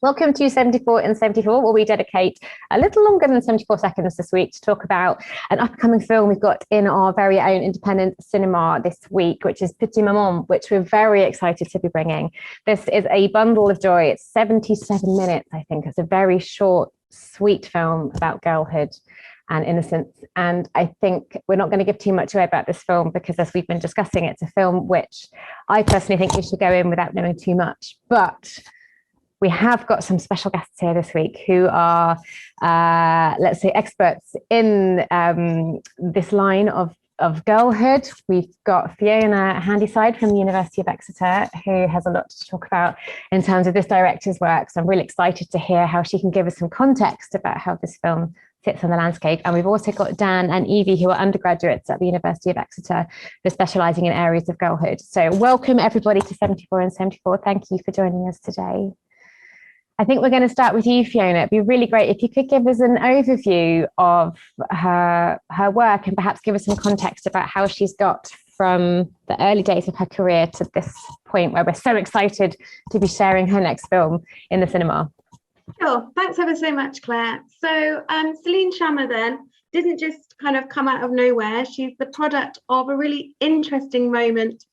Welcome to 74 in 74, where we dedicate a little longer than 74 seconds this week to talk about an upcoming film we've got in our very own independent cinema this week, which is Petite, Maman, which we're very excited to be bringing. This is a bundle of joy. It's 77 minutes, I think. It's a very short, sweet film about girlhood and innocence. And I think we're not going to give too much away about this film because, as we've been discussing, it's a film which I personally think we should go in without knowing too much. But we have got some special guests here this week who are, let's say, experts in this line of girlhood. We've got Fiona Handyside from the University of Exeter, who has a lot to talk about in terms of this director's work. So I'm really excited to hear how she can give us some context about how this film sits on the landscape. And we've also got Dan and Evie, who are undergraduates at the University of Exeter, who are specialising in areas of girlhood. So welcome everybody to 74 and 74. Thank you for joining us today. I think we're going to start with you, Fiona. It'd be really great if you could give us an overview of her work and perhaps give us some context about how she's got from the early days of her career to this point where we're so excited to be sharing her next film in the cinema. Sure. Thanks ever so much, Claire. So Celine Sciamma then didn't just kind of come out of nowhere. She's the product of a really interesting moment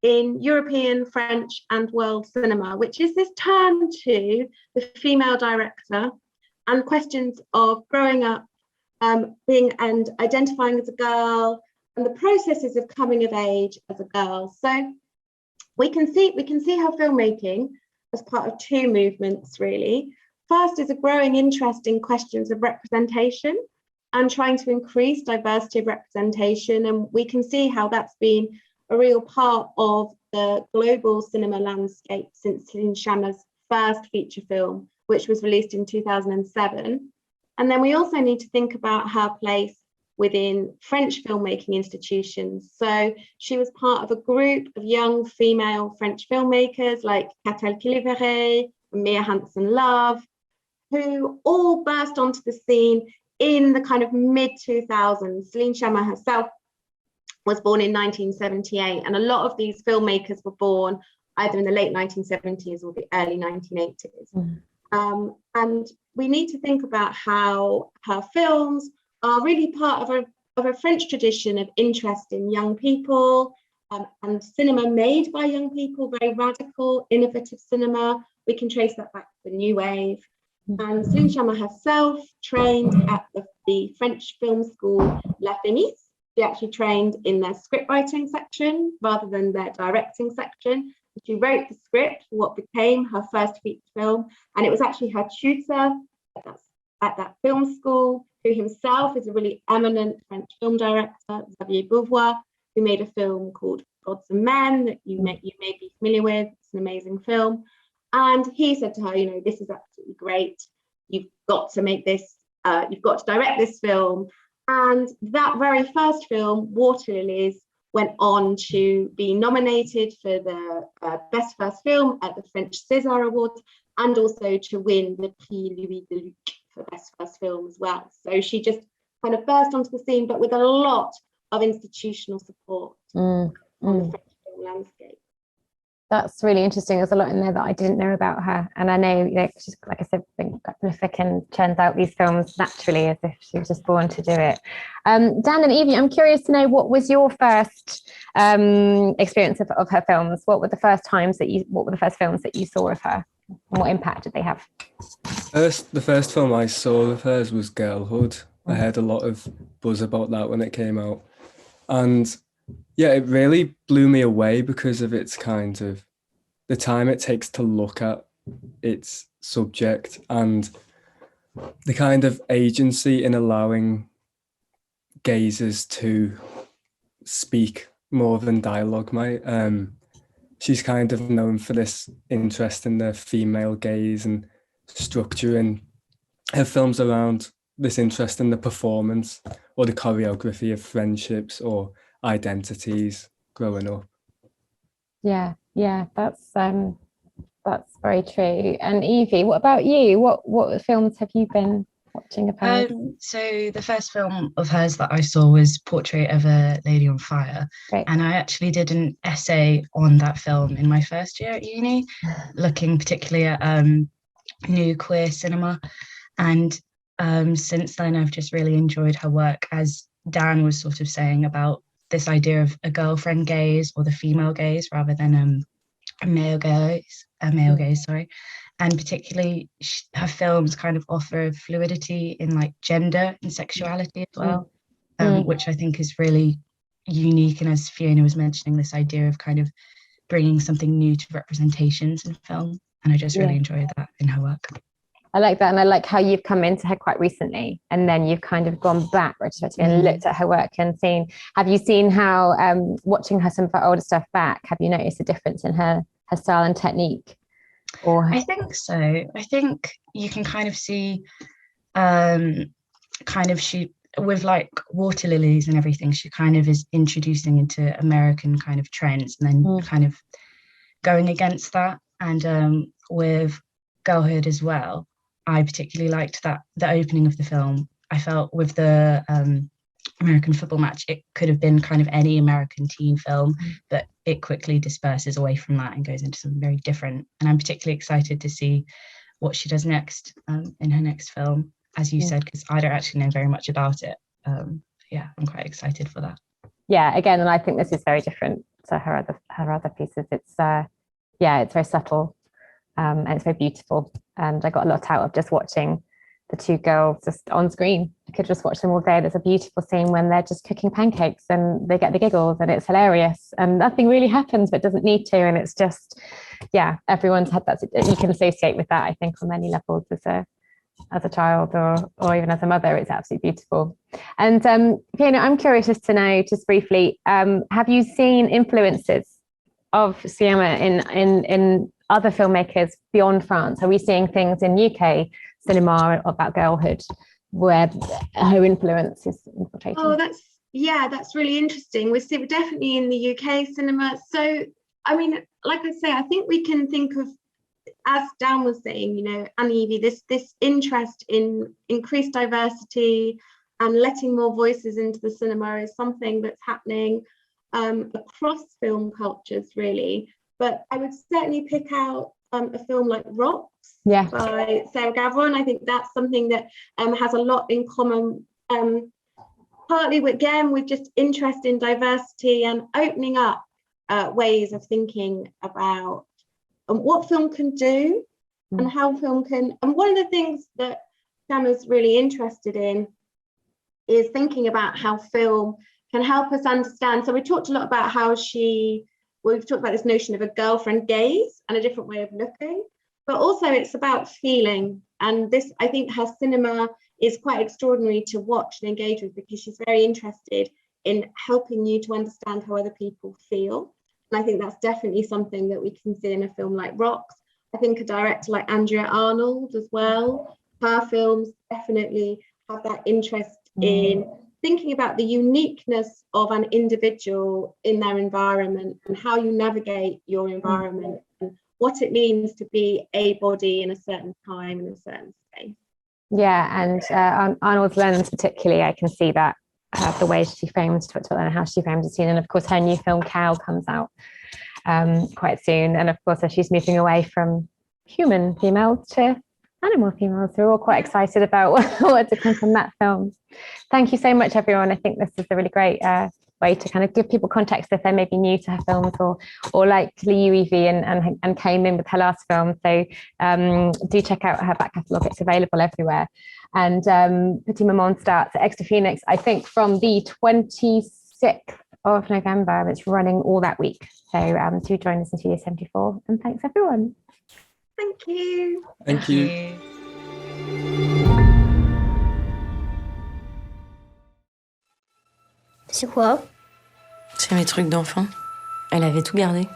in European, French and world cinema, which is this turn to the female director and questions of growing up, being and identifying as a girl, and the processes of coming of age as a girl. So we can see her filmmaking as part of two movements, really. First is a growing interest in questions of representation and trying to increase diversity of representation. And we can see how that's been a real part of the global cinema landscape since Celine Sciamma's first feature film, which was released in 2007. And then we also need to think about her place within French filmmaking institutions. So she was part of a group of young female French filmmakers like Catel Kiliveret and Mia Hansen-Love, who all burst onto the scene in the kind of mid-2000s. Celine Sciamma herself was born in 1978, and a lot of these filmmakers were born either in the late 1970s or the early 1980s. And we need to think about how her films are really part of a French tradition of interest in young people and cinema made by young people, very radical, innovative cinema. We can trace that back to the New Wave. And Celine Sciamma herself trained at the French film school La Fémis. She actually trained in their script writing section rather than their directing section. She wrote the script for what became her first feature film, and it was actually her tutor at that film school, who himself is a really eminent French film director, Xavier Beauvoir, who made a film called Gods and Men that you may be familiar with. It's an amazing film. And he said to her, you know, this is absolutely great. You've got to make this, you've got to direct this film. And that very first film, Water Lilies, went on to be nominated for the Best First Film at the French César Awards, and also to win the Prix Louis Deluc for Best First Film as well. So she just kind of burst onto the scene, but with a lot of institutional support on the French film landscape. That's really interesting. There's a lot in there that I didn't know about her. And I know, you know, she's, like I said, been quite prolific and churns out these films naturally as if she was just born to do it. Dan and Evie, I'm curious to know, what was your first experience of her films? What were the first films that you saw of her? And what impact did they have? The first film I saw of hers was Girlhood. I heard a lot of buzz about that when it came out. And yeah, it really blew me away because of its kind of the time it takes to look at its subject and the kind of agency in allowing gazers to speak more than dialogue might. She's kind of known for this interest in the female gaze and structure in her films around this interest in the performance or the choreography of friendships or identities growing up. Yeah, that's very true. And Evie, what about you? What films have you been watching of hers? So the first film of hers that I saw was Portrait of a Lady on Fire. Great. And I actually did an essay on that film in my first year at uni, looking particularly at new queer cinema. And since then, I've just really enjoyed her work, as Dan was sort of saying about this idea of a girlfriend gaze or the female gaze rather than a male gaze, sorry. And particularly her films kind of offer fluidity in like gender and sexuality as well, which I think is really unique. And as Fiona was mentioning, this idea of kind of bringing something new to representations in film. And I just really enjoyed that in her work. I like that. And I like how you've come into her quite recently and then you've kind of gone back retrospectively and looked at her work and have you seen how, watching her some of her older stuff back, have you noticed a difference in her style and technique? I think so. I think you can kind of see she, with like Water Lilies and everything, she kind of is introducing into American kind of trends and then kind of going against that. And with Girlhood as well, I particularly liked that the opening of the film. I felt with the American football match, it could have been kind of any American teen film, but it quickly disperses away from that and goes into something very different. And I'm particularly excited to see what she does next in her next film, as you said, because I don't actually know very much about it. I'm quite excited for that. Yeah, again, and I think this is very different to her other pieces. It's it's very subtle and it's very beautiful. And I got a lot out of just watching the two girls just on screen. I could just watch them all day. There's a beautiful scene when they're just cooking pancakes and they get the giggles and it's hilarious and nothing really happens but doesn't need to. And it's just, everyone's had that. You can associate with that, I think, on many levels as a child or even as a mother. It's absolutely beautiful. And Fiona, I'm curious just to know, just briefly, have you seen influences of Siama in other filmmakers beyond France? Are we seeing things in UK cinema about girlhood where her influence is infiltrating? Oh, that's really interesting. We're definitely in the UK cinema. So, I mean, like I say, I think we can think of, as Dan was saying, and Evie, this interest in increased diversity and letting more voices into the cinema is something that's happening across film cultures, really. But I would certainly pick out a film like Rocks by Sarah Gavron. I think that's something that has a lot in common, partly with just interest in diversity and opening up ways of thinking about what film can do and how film can. And one of the things that Shama's really interested in is thinking about how film can help us understand. So we talked a lot about how we've talked about this notion of a girlfriend gaze and a different way of looking, but also it's about feeling. And this, I think her cinema is quite extraordinary to watch and engage with because she's very interested in helping you to understand how other people feel. And I think that's definitely something that we can see in a film like Rocks. I think a director like Andrea Arnold as well, her films definitely have that interest in thinking about the uniqueness of an individual in their environment and how you navigate your environment and what it means to be a body in a certain time in a certain space. Yeah, and Arnold's lens particularly, I can see that the way she frames and how she frames the scene. And of course, her new film Cow comes out quite soon. And of course, as she's moving away from human females to animal females, we're all quite excited about what to come from that film. Thank you so much, everyone. I think this is a really great way to kind of give people context if they're maybe new to her films or like you, Evie, and came in with her last film. So do check out her back catalogue. It's available everywhere. And Petite Maman starts at Extra Phoenix, I think, from the 26th of November. It's running all that week. So do join us in Studio 74. And thanks, everyone. Thank you. Thank you. C'est quoi? C'est mes trucs d'enfant. Elle avait tout gardé.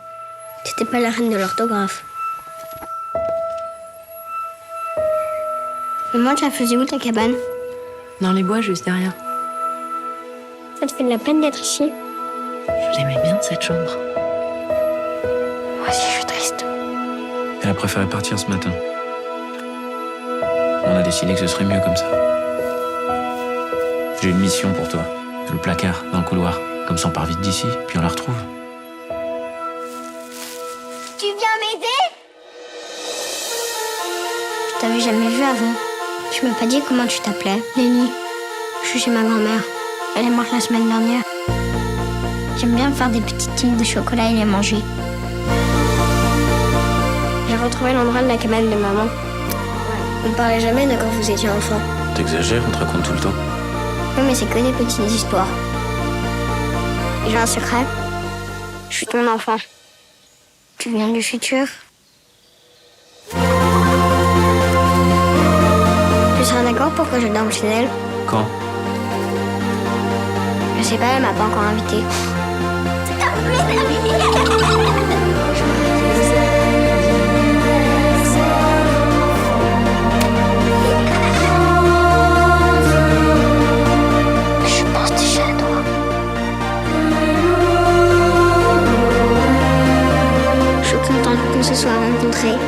C'était pas la reine de l'orthographe. Maman, tu la faisais où ta cabane? Dans les bois, juste derrière. Ça te fait de la peine d'être ici? Je l'aimais bien, cette chambre. Moi aussi, je suis triste. Elle a préféré partir ce matin. On a décidé que ce serait mieux comme ça. J'ai une mission pour toi. Le placard, dans le couloir. Comme ça, on part vite d'ici, puis on la retrouve. Tu viens m'aider? Je t'avais jamais vu avant. Tu m'as pas dit comment tu t'appelais. Lily. Je suis chez ma grand-mère. Elle est morte la semaine dernière. J'aime bien faire des petites tiges de chocolat et les manger. J'ai retrouvé l'endroit de la cabane de maman. On parlait jamais de quand vous étiez enfant. T'exagères, on te raconte tout le temps. Oui, mais c'est que des petites histoires. J'ai un secret. Je suis ton enfant. Tu viens du futur. Tu seras d'accord pour que je dorme chez elle? Quand? Je sais pas, elle m'a pas encore invitée. Je pense déjà à toi. Je suis contente qu'on se soit rencontrés.